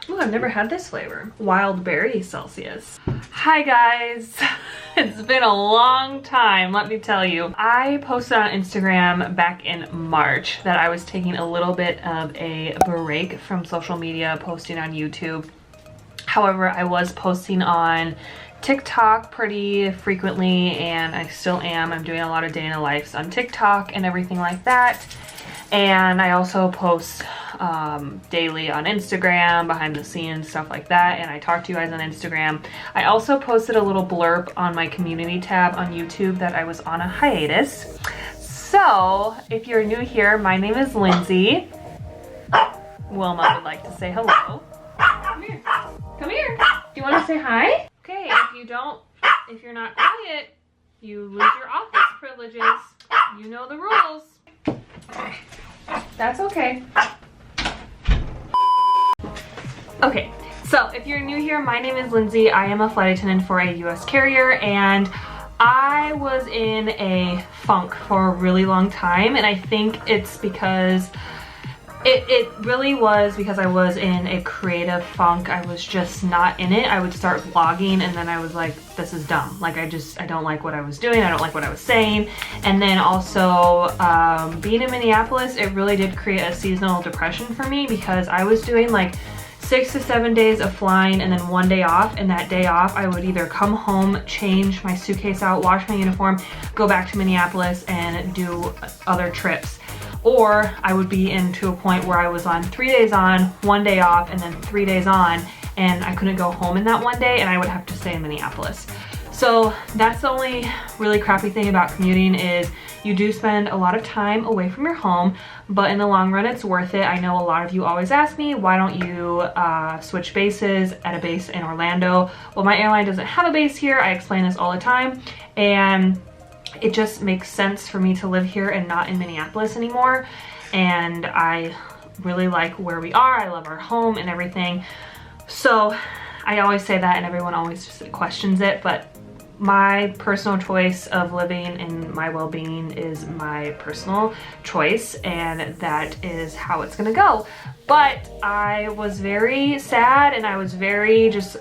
Oh, I've never had this flavor. Wild berry Celsius. Hi guys. It's been a long time, let me tell you. I posted on Instagram back in March that I was taking a little bit of a break from social media, posting on YouTube. However, I was posting on TikTok pretty frequently, and I still am. I'm doing a lot of day in the lives on TikTok and everything like that. And I also post daily on Instagram, behind the scenes, stuff like that. And I talk to you guys on Instagram. I also posted a little blurb on my community tab on YouTube that I was on a hiatus. So if you're new here, my name is Lindsay. Wilma would like to say hello. Come here. Come here. Do you want to say hi? Okay, if you're not quiet, you lose your office privileges. You know the rules. That's okay. Okay, so if you're new here, my name is Lindsay. I am a flight attendant for a US carrier, and I was in a funk for a really long time, and I think it's because it really was because I was in a creative funk. I was just not in it. I would start vlogging and then I was like, this is dumb. Like I don't like what I was doing. I don't like what I was saying. And then also being in Minneapolis, it really did create a seasonal depression for me because I was doing like 6 to 7 days of flying and then 1 day off, and that day off I would either come home, change my suitcase out, wash my uniform, go back to Minneapolis and do other trips. Or I would be into a point where I was on 3 days on, 1 day off, and then 3 days on, and I couldn't go home in that 1 day and I would have to stay in Minneapolis. So that's the only really crappy thing about commuting is you do spend a lot of time away from your home, but in the long run it's worth it. I know a lot of you always ask me, why don't you switch bases at a base in Orlando? Well, my airline doesn't have a base here. I explain this all the time, and it just makes sense for me to live here and not in Minneapolis anymore. And I really like where we are. I love our home and everything. So I always say that and everyone always just questions it, but my personal choice of living and my well-being is my personal choice, and that is how it's gonna go. But I was very sad and I was very just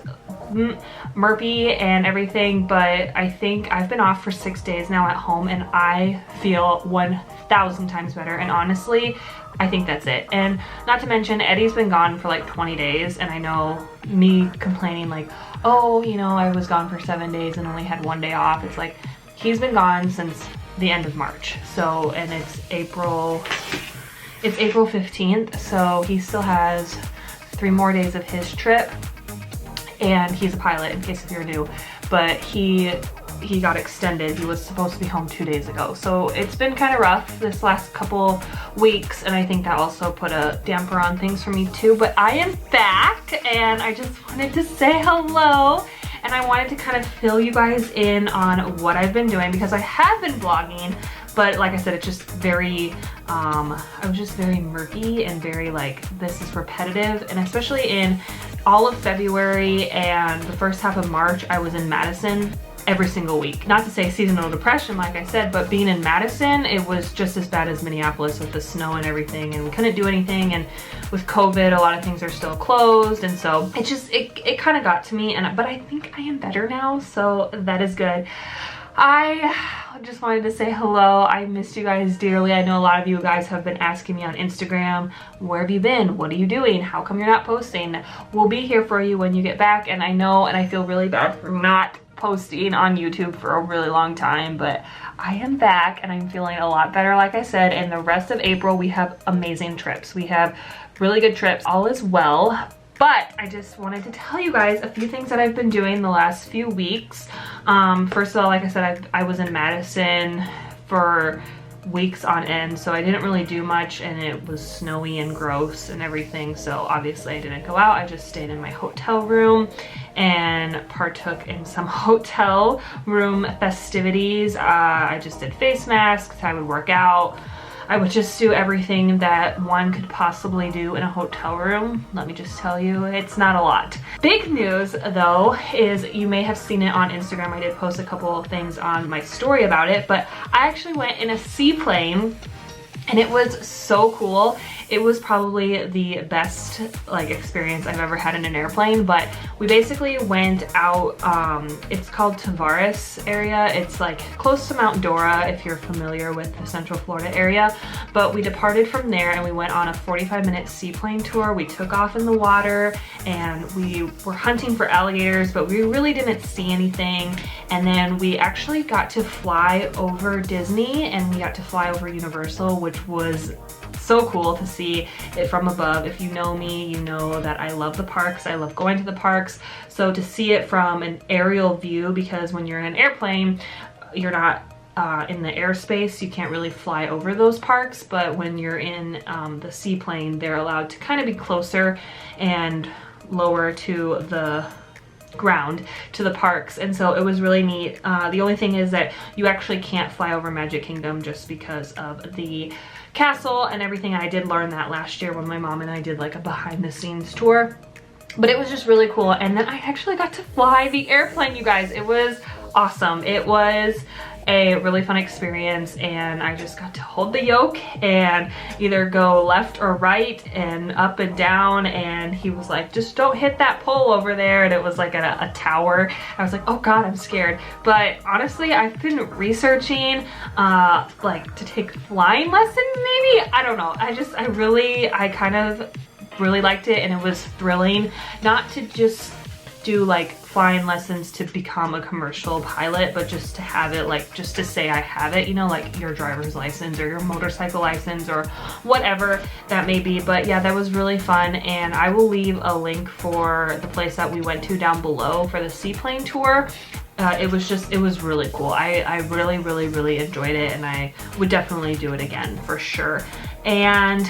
murpy and everything, but I think I've been off for 6 days now at home and I feel 1,000 times better, and honestly I think that's it. And not to mention Eddie's been gone for like 20 days, and I know me complaining like, oh, you know, I was gone for 7 days and only had 1 day off. It's like he's been gone since the end of March. So, and it's April 15th, so he still has 3 more days of his trip. And he's a pilot, in case if you're new, but he got extended. He was supposed to be home 2 days ago. So it's been kind of rough this last couple weeks, and I think that also put a damper on things for me too. But I am back, and I just wanted to say hello, and I wanted to kind of fill you guys in on what I've been doing, because I have been vlogging, but like I said, it's just very, I was just very murky and very like, this is repetitive. And especially in all of February and the first half of March, I was in Madison every single week. Not to say seasonal depression, like I said, but being in Madison, it was just as bad as Minneapolis with the snow and everything, and we couldn't do anything, and with COVID, a lot of things are still closed, and so it just, it kind of got to me, but I think I am better now, so that is good. I just wanted to say hello. I missed you guys dearly. I know a lot of you guys have been asking me on Instagram, where have you been? What are you doing? How come you're not posting? We'll be here for you when you get back, and I know, and I feel really bad for not posting on YouTube for a really long time, but I am back and I'm feeling a lot better, like I said. And the rest of April, we have amazing trips. We have really good trips. All is well. But I just wanted to tell you guys a few things that I've been doing the last few weeks. First of all, like I said, I was in Madison for weeks on end, so I didn't really do much, and it was snowy and gross and everything, so obviously I didn't go out. I just stayed in my hotel room and partook in some hotel room festivities. I just did face masks, I would work out, I would just do everything that one could possibly do in a hotel room. Let me just tell you, it's not a lot. Big news though is, you may have seen it on Instagram, I did post a couple of things on my story about it, but I actually went in a seaplane and it was so cool. it was probably the best like experience I've ever had in an airplane. But we basically went out, it's called Tavares area. It's like close to Mount Dora if you're familiar with the Central Florida area. But we departed from there and we went on a 45-minute seaplane tour. We took off in the water and we were hunting for alligators, but we really didn't see anything. And then we actually got to fly over Disney and we got to fly over Universal, which was so cool to see it from above. If you know me, you know that I love the parks. I love going to the parks. So to see it from an aerial view, because when you're in an airplane, you're not in the airspace, you can't really fly over those parks, but when you're in the seaplane, they're allowed to kind of be closer and lower to the ground to the parks. And so it was really neat. The only thing is that you actually can't fly over Magic Kingdom just because of the castle and everything. I did learn that last year when my mom and I did like a behind the scenes tour, but it was just really cool. And then I actually got to fly the airplane, you guys. It was awesome. It was a really fun experience, and I just got to hold the yoke and either go left or right and up and down, and he was like, just don't hit that pole over there, and it was like at a tower. I was like, oh god, I'm scared. But honestly, I've been researching like to take flying lessons maybe. I don't know. I kind of really liked it, and it was thrilling not to just do like flying lessons to become a commercial pilot, but just to have it, like just to say I have it, you know, like your driver's license or your motorcycle license or whatever that may be. But yeah, that was really fun, and I will leave a link for the place that we went to down below for the seaplane tour. It was really cool. I really enjoyed it, and I would definitely do it again for sure. And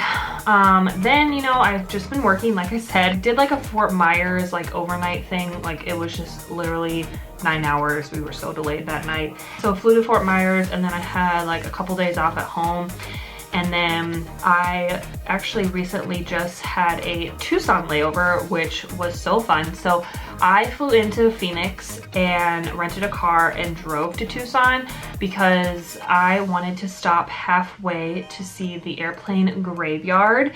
then, you know, I've just been working, like I said, did like a Fort Myers like overnight thing. Like it was just literally 9 hours. We were so delayed that night. So flew to Fort Myers, and then I had like a couple days off at home. And then I actually recently just had a Tucson layover, which was so fun. So I flew into Phoenix and rented a car and drove to Tucson because I wanted to stop halfway to see the airplane graveyard.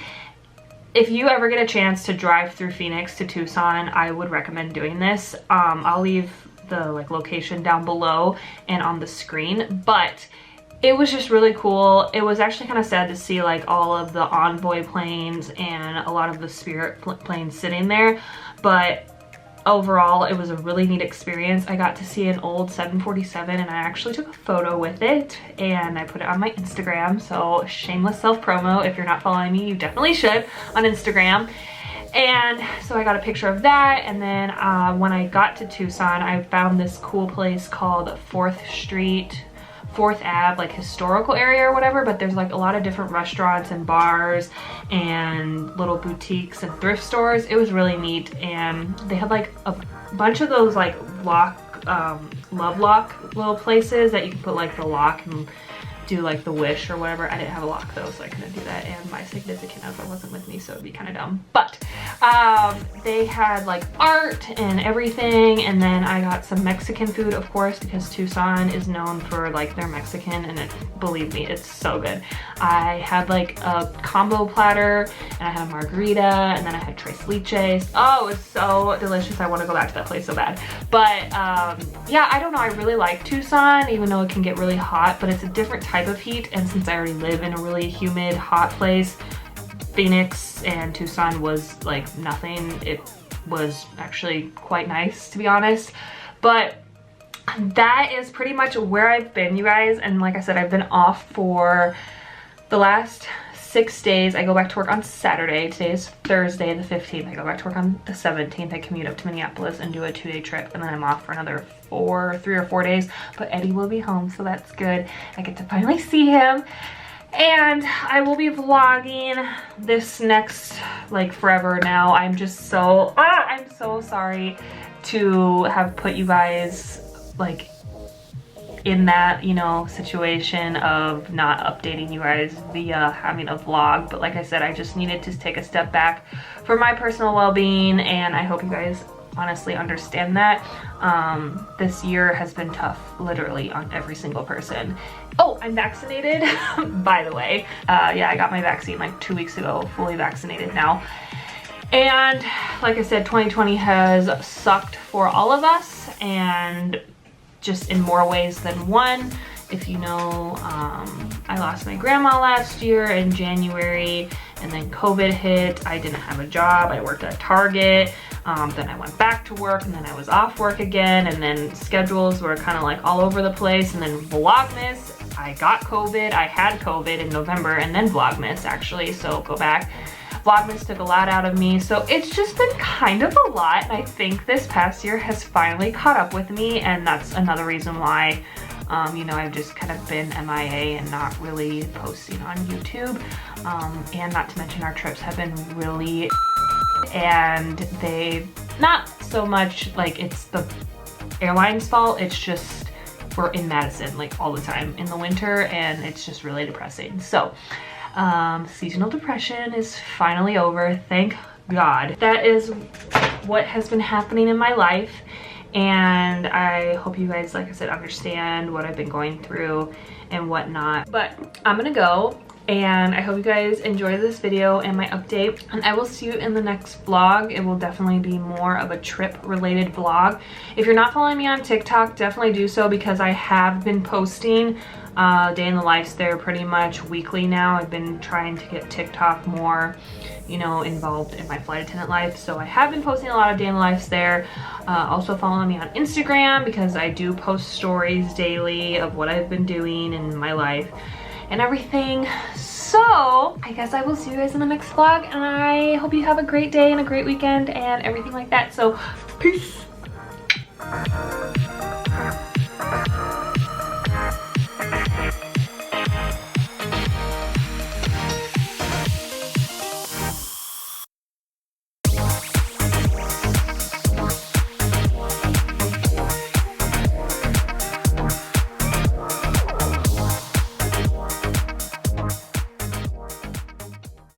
If you ever get a chance to drive through Phoenix to Tucson, I would recommend doing this. I'll leave the like location down below and on the screen, but it was just really cool. It was actually kind of sad to see like all of the Envoy planes and a lot of the Spirit planes sitting there, but overall it was a really neat experience. I got to see an old 747 and I actually took a photo with it and I put it on my Instagram. So shameless self-promo. If you're not following me, you definitely should on Instagram. And so I got a picture of that, and then when I got to Tucson, I found this cool place called 4th Ave, like historical area or whatever, but there's like a lot of different restaurants and bars and little boutiques and thrift stores. It was really neat, and they had like a bunch of those like love lock little places that you can put like the lock and do like the wish or whatever. I didn't have a lock though, so I couldn't do that, and my significant other wasn't with me, so it'd be kind of dumb. But they had like art and everything, and then I got some Mexican food, of course, because Tucson is known for like their Mexican, and believe me, it's so good. I had like a combo platter, and I had a margarita, and then I had tres leches. Oh, it was so delicious. I want to go back to that place so bad. But yeah, I don't know, I really like Tucson, even though it can get really hot, but it's a different type of heat, and since I already live in a really humid, hot place, Phoenix and Tucson was like nothing. It was actually quite nice, to be honest. But that is pretty much where I've been, you guys. And like I said, I've been off for the last 6 days. I go back to work on Saturday. Today is Thursday the 15th. I go back to work on the 17th. I commute up to Minneapolis and do a 2-day trip, and then I'm off for another 3 or 4 days. But Eddie will be home, so that's good. I get to finally see him. And I will be vlogging this next, like, forever now. I'm just so, I'm so sorry to have put you guys, like, in that, you know, situation of not updating you guys via having a vlog. But like I said, I just needed to take a step back for my personal well-being, and I hope you guys honestly understand that. This year has been tough, literally, on every single person. Oh, I'm vaccinated, by the way. Yeah, I got my vaccine like 2 weeks ago, fully vaccinated now. And like I said, 2020 has sucked for all of us, and just in more ways than one. If you know, I lost my grandma last year in January, and then COVID hit. I didn't have a job. I worked at Target. Then I went back to work, and then I was off work again, and then schedules were kind of like all over the place. And then Vlogmas, I got COVID. I had COVID in November, and then Vlogmas actually, so go back. Vlogmas took a lot out of me, so it's just been kind of a lot. And I think this past year has finally caught up with me, and that's another reason why you know, I've just kind of been MIA and not really posting on YouTube. And not to mention our trips have been really, and they, not so much like it's the airline's fault, it's just we're in Madison like all the time in the winter, and it's just really depressing. So seasonal depression is finally over, thank God. That is what has been happening in my life. And I hope you guys, like I said, understand what I've been going through and whatnot. But I'm gonna go, and I hope you guys enjoy this video and my update. And I will see you in the next vlog. It will definitely be more of a trip related vlog. If you're not following me on TikTok, definitely do so, because I have been posting day in the lives there pretty much weekly now. I've been trying to get TikTok more, you know, involved in my flight attendant life. So I have been posting a lot of day in the lives there. Also follow me on Instagram, because I do post stories daily of what I've been doing in my life and everything. So I guess I will see you guys in the next vlog, and I hope you have a great day and a great weekend and everything like that. So peace.